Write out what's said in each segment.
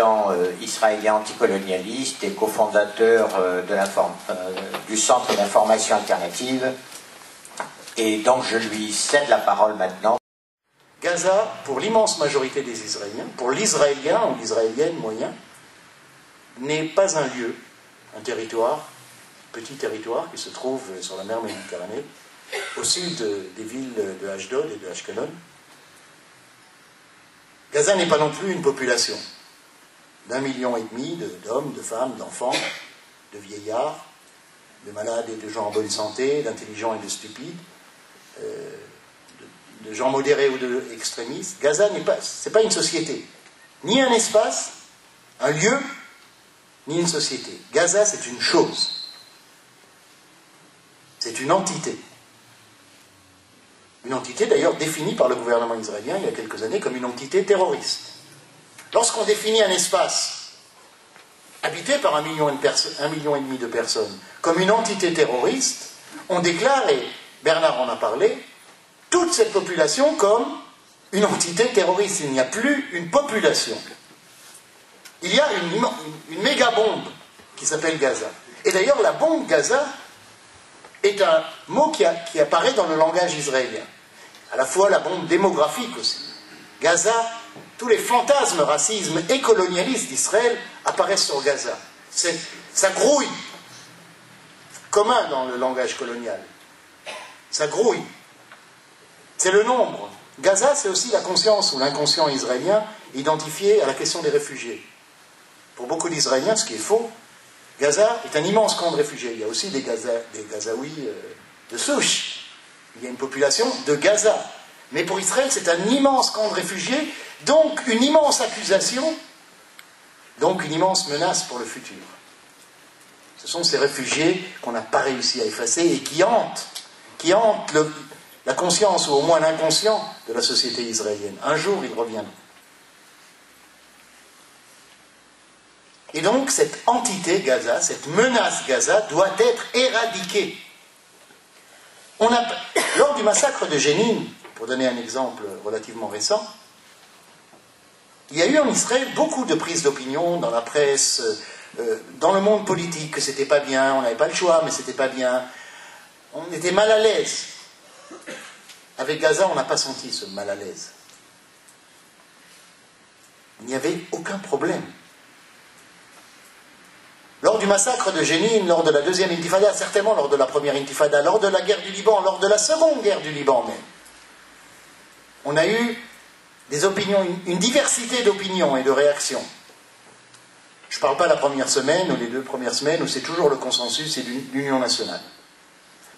militant israélien anticolonialiste et cofondateur du Centre d'information alternative. Et donc je lui cède la parole maintenant. Gaza, pour l'immense majorité des Israéliens, pour l'Israélien ou l'Israélienne moyen, n'est pas un lieu, un territoire, petit territoire qui se trouve sur la mer Méditerranée, au sud des villes de Ashdod et de Ashkelon. Gaza n'est pas non plus une population d'1,5 million d'hommes, de femmes, d'enfants, de vieillards, de malades et de gens en bonne santé, d'intelligents et de stupides, de gens modérés ou de extrémistes. Gaza c'est pas une société, ni un espace, un lieu, ni une société. Gaza, c'est une chose. C'est une entité. Une entité d'ailleurs définie par le gouvernement israélien il y a quelques années comme une entité terroriste. Lorsqu'on définit un espace habité par 1,5 million de personnes comme une entité terroriste, on déclare, et Bernard en a parlé, toute cette population comme une entité terroriste. Il n'y a plus une population. Il y a une méga bombe qui s'appelle Gaza. Et d'ailleurs, la bombe Gaza est un mot qui apparaît dans le langage israélien. À la fois la bombe démographique aussi. Gaza, tous les fantasmes racisme et colonialistes d'Israël apparaissent sur Gaza. Ça grouille, commun dans le langage colonial. Ça grouille. C'est le nombre. Gaza, c'est aussi la conscience ou l'inconscient israélien identifié à la question des réfugiés. Pour beaucoup d'Israéliens, ce qui est faux, Gaza est un immense camp de réfugiés. Il y a aussi des Gazaouis de souche. Il y a une population de Gaza. Mais pour Israël, c'est un immense camp de réfugiés, donc une immense accusation, donc une immense menace pour le futur. Ce sont ces réfugiés qu'on n'a pas réussi à effacer et qui hantent la conscience, ou au moins l'inconscient de la société israélienne. Un jour, ils reviendront. Et donc, cette entité Gaza, cette menace Gaza, doit être éradiquée. Lors du massacre de Jénine, pour donner un exemple relativement récent, il y a eu en Israël beaucoup de prises d'opinion dans la presse, dans le monde politique, que c'était pas bien, on n'avait pas le choix, mais c'était pas bien. On était mal à l'aise. Avec Gaza, on n'a pas senti ce mal à l'aise. Il n'y avait aucun problème. Lors du massacre de Jénine, lors de la deuxième intifada, certainement lors de la première intifada, lors de la guerre du Liban, lors de la seconde guerre du Liban même, on a eu des opinions, une diversité d'opinions et de réactions. Je ne parle pas la première semaine ou les 2 premières semaines où c'est toujours le consensus et l'union nationale.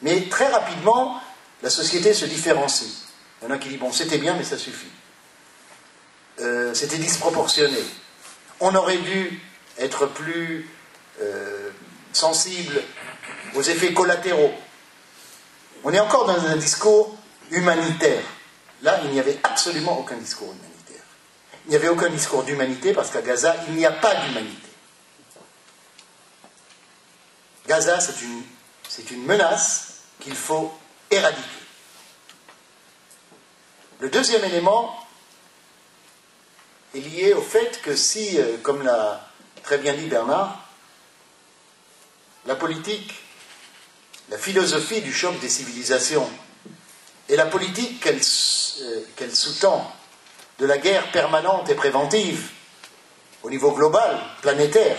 Mais très rapidement, la société se différencie. Il y en a qui disent, bon, c'était bien, mais ça suffit. C'était disproportionné. On aurait dû être plus sensible aux effets collatéraux. On est encore dans un discours humanitaire. Là, il n'y avait absolument aucun discours humanitaire. Il n'y avait aucun discours d'humanité parce qu'à Gaza, il n'y a pas d'humanité. Gaza, c'est une menace qu'il faut éradiquer. Le deuxième élément est lié au fait que si, comme l'a très bien dit Bernard, la politique, la philosophie du choc des civilisations et la politique qu'elle sous-tend de la guerre permanente et préventive au niveau global, planétaire,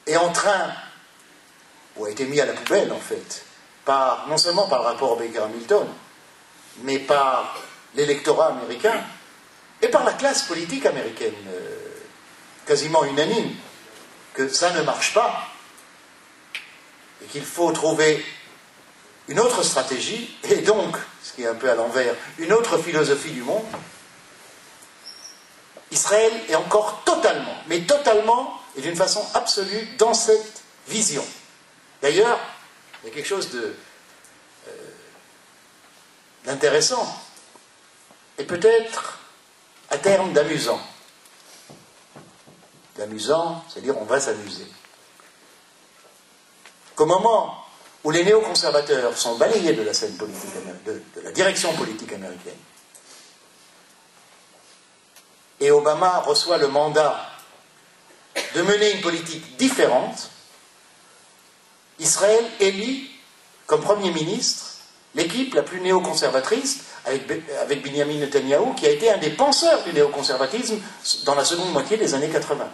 est en train, ou a été mis à la poubelle en fait, non seulement par le rapport Baker-Hamilton, mais par l'électorat américain et par la classe politique américaine, quasiment unanime, que ça ne marche pas et qu'il faut trouver une autre stratégie et donc, ce qui est un peu à l'envers, une autre philosophie du monde. Israël est encore totalement, mais totalement et d'une façon absolue dans cette vision. D'ailleurs, il y a quelque chose d'intéressant et peut-être à terme d'amusant. D'amusant, c'est-à-dire on va s'amuser. Qu'au moment où les néoconservateurs sont balayés de la scène politique, de la direction politique américaine, et Obama reçoit le mandat de mener une politique différente, Israël élit comme Premier ministre l'équipe la plus néoconservatrice, avec Benjamin Netanyahou, qui a été un des penseurs du néoconservatisme dans la seconde moitié des années 80,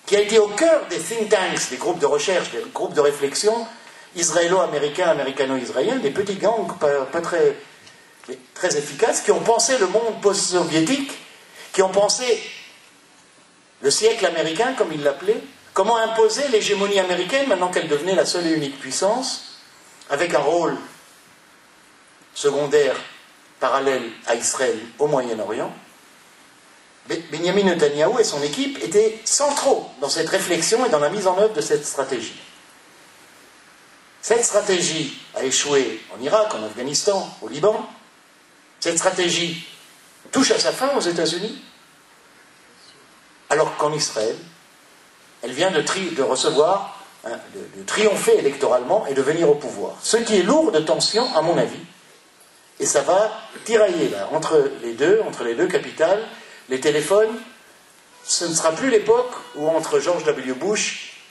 qui a été au cœur des think tanks, des groupes de recherche, des groupes de réflexion israélo-américains, américano-israéliens, des petits gangs pas très efficaces, qui ont pensé le monde post-soviétique, qui ont pensé le siècle américain, comme il l'appelait, comment imposer l'hégémonie américaine maintenant qu'elle devenait la seule et unique puissance, avec un rôle secondaire parallèle à Israël au Moyen-Orient. Benjamin Netanyahou et son équipe étaient centraux dans cette réflexion et dans la mise en œuvre de cette stratégie. Cette stratégie a échoué en Irak, en Afghanistan, au Liban. Cette stratégie touche à sa fin aux États-Unis, alors qu'en Israël, elle vient de recevoir, de triompher électoralement et de venir au pouvoir. Ce qui est lourd de tension, à mon avis, et ça va tirailler là, entre les deux capitales, les téléphones. Ce ne sera plus l'époque où entre George W. Bush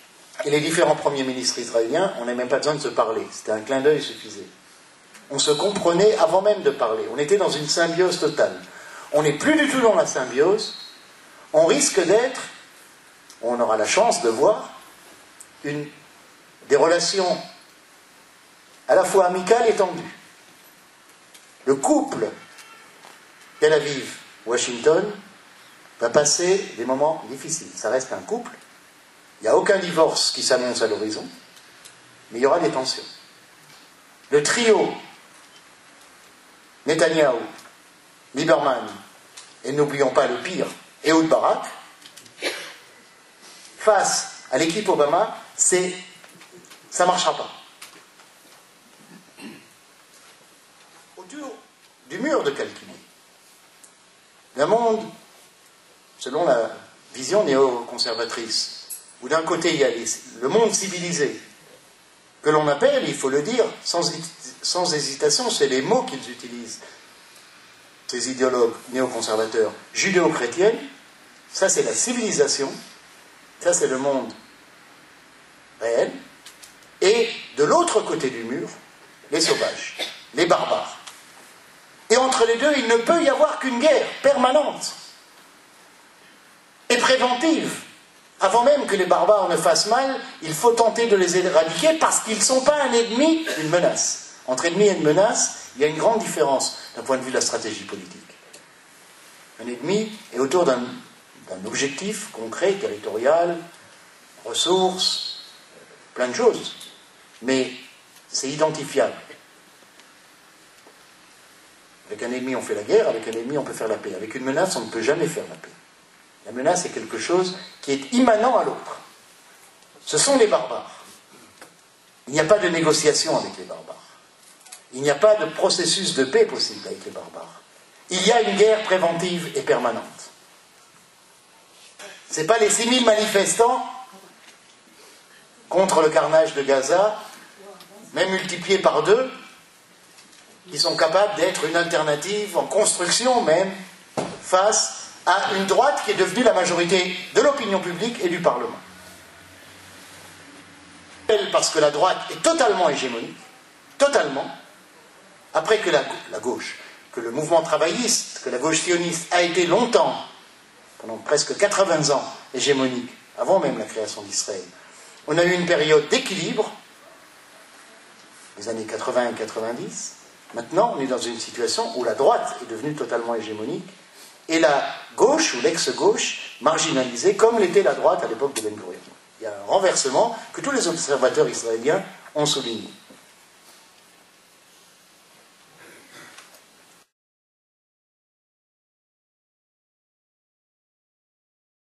et les différents premiers ministres israéliens, on n'a même pas besoin de se parler. C'était un clin d'œil suffisait. On se comprenait avant même de parler. On était dans une symbiose totale. On n'est plus du tout dans la symbiose. On risque d'être, on aura la chance de voir, des relations à la fois amicales et tendues. Le couple Tel Aviv-Washington va passer des moments difficiles. Ça reste un couple. Il n'y a aucun divorce qui s'annonce à l'horizon, mais il y aura des tensions. Le trio Netanyahou, Lieberman, et n'oublions pas le pire, Ehud Barak, face à l'équipe Obama, ça ne marchera pas. Autour du mur de calcul, d'un monde, selon la vision néoconservatrice, où d'un côté il y a le monde civilisé, que l'on appelle, il faut le dire, sans hésitation, c'est les mots qu'ils utilisent, ces idéologues néoconservateurs, judéo-chrétiennes, ça c'est la civilisation, ça c'est le monde réel, et de l'autre côté du mur, les sauvages, les barbares. Et entre les deux, il ne peut y avoir qu'une guerre permanente et préventive. Avant même que les barbares ne fassent mal, il faut tenter de les éradiquer parce qu'ils ne sont pas un ennemi, une menace. Entre ennemi et une menace, il y a une grande différence d'un point de vue de la stratégie politique. Un ennemi est autour d'un objectif concret, territorial, ressources, plein de choses, mais c'est identifiable. Avec un ennemi, on fait la guerre, avec un ennemi, on peut faire la paix. Avec une menace, on ne peut jamais faire la paix. La menace est quelque chose qui est immanent à l'autre. Ce sont les barbares. Il n'y a pas de négociation avec les barbares. Il n'y a pas de processus de paix possible avec les barbares. Il y a une guerre préventive et permanente. Ce n'est pas les 6000 manifestants contre le carnage de Gaza, même multipliés par 2, qui sont capables d'être une alternative en construction même face à une droite qui est devenue la majorité de l'opinion publique et du Parlement. Parce que la droite est totalement hégémonique, totalement, après que la gauche, que le mouvement travailliste, que la gauche sioniste a été longtemps, pendant presque 80 ans, hégémonique, avant même la création d'Israël. On a eu une période d'équilibre, les années 80 et 90. Maintenant, on est dans une situation où la droite est devenue totalement hégémonique et la gauche ou l'ex-gauche marginalisée comme l'était la droite à l'époque de Ben Gurion. Il y a un renversement que tous les observateurs israéliens ont souligné.